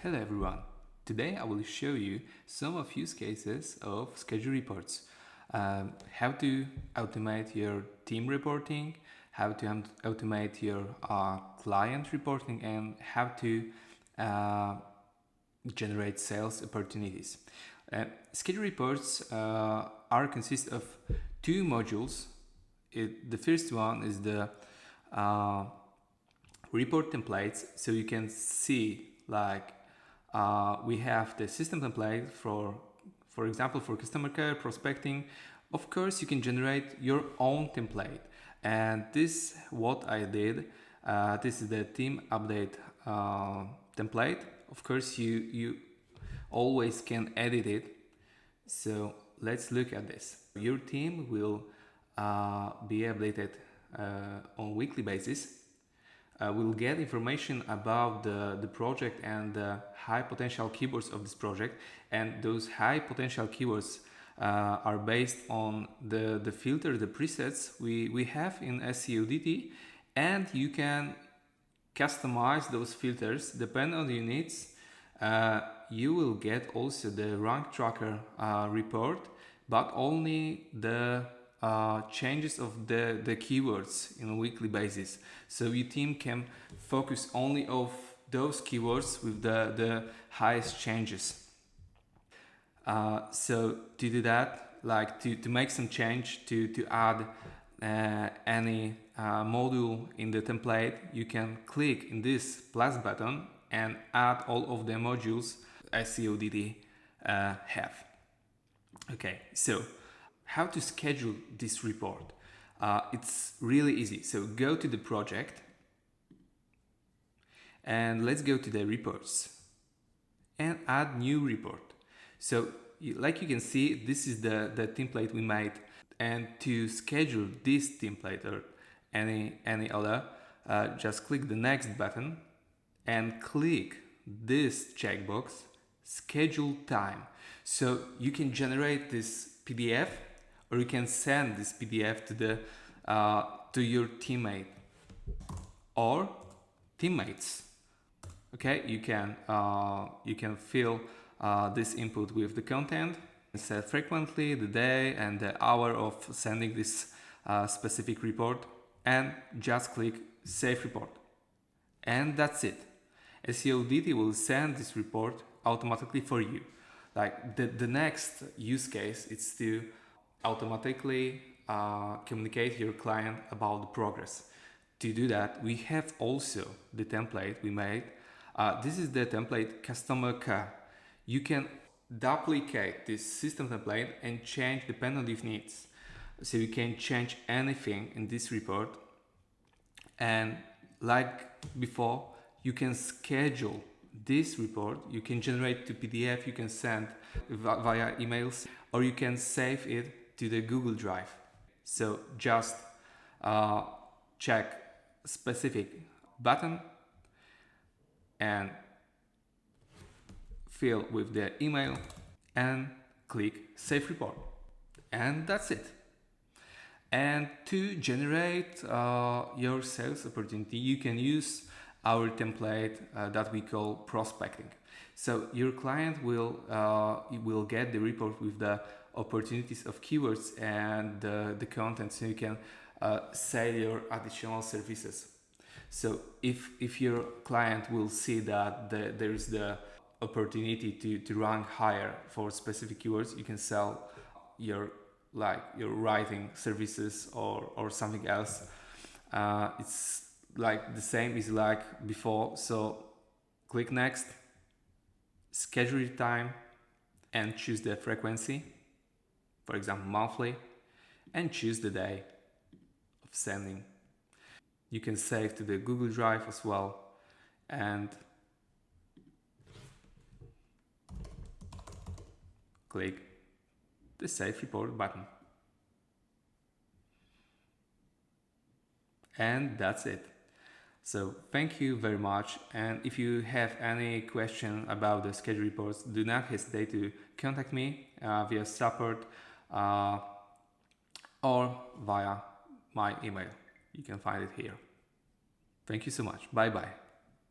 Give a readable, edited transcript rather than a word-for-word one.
Hello everyone. Today I will show you some of use cases of schedule reports. How to automate your team reporting, how to automate your client reporting, and how to generate sales opportunities. Schedule reports consist of two modules. The first one is the report templates, so you can see we have the system template for example, for customer care, prospecting. Of course, you can generate your own template, and this what I did. This is the team update template. Of course, you always can edit it. So let's look at this. Your team will be updated on weekly basis. We'll get information about the project and the high potential keywords of this project, and those high potential keywords are based on the filter, the presets we have in Seodity, and you can customize those filters depending on your needs. You will get also the rank tracker report, but only the changes of the keywords in a weekly basis, so your team can focus only of those keywords with the highest changes. So to do that, to make some change, to add any module in the template, you can click in this plus button and add all of the modules Seodity have. Okay, so how to schedule this report? It's really easy. So go to the project and let's go to the reports and add new report. So like you can see, this is the template we made, and to schedule this template or any other, just click the next button and click this checkbox, schedule time. So you can generate this PDF, or you can send this PDF to your teammate or teammates. Okay, you can fill this input with the content, set frequently, the day and the hour of sending this specific report, and just click Save Report. And that's it. Seodity will send this report automatically for you. The next use case is to automatically communicate your client about the progress. To do that, we have also the template we made. This is the template customer care. You can duplicate this system template and change depending on your needs. So you can change anything in this report, and like before, you can schedule this report. You can generate to PDF, you can send via emails, or you can save it to the Google Drive. So just check specific button and fill with the email and click Save Report, and that's it. And to generate your sales opportunity, you can use our template that we call prospecting. So your client will get the report with the opportunities of keywords and the content, so you can sell your additional services. So if your client will see that there is the opportunity to rank higher for specific keywords, you can sell your writing services or something else. It's like the same is like before. So click next, schedule your time, and choose the frequency, for example monthly, and choose the day of sending. You can save to the Google Drive as well, and click the Save Report button. And that's it. So thank you very much, and if you have any question about the schedule reports, do not hesitate to contact me via support or via my email. You can find it here. Thank you so much. Bye bye.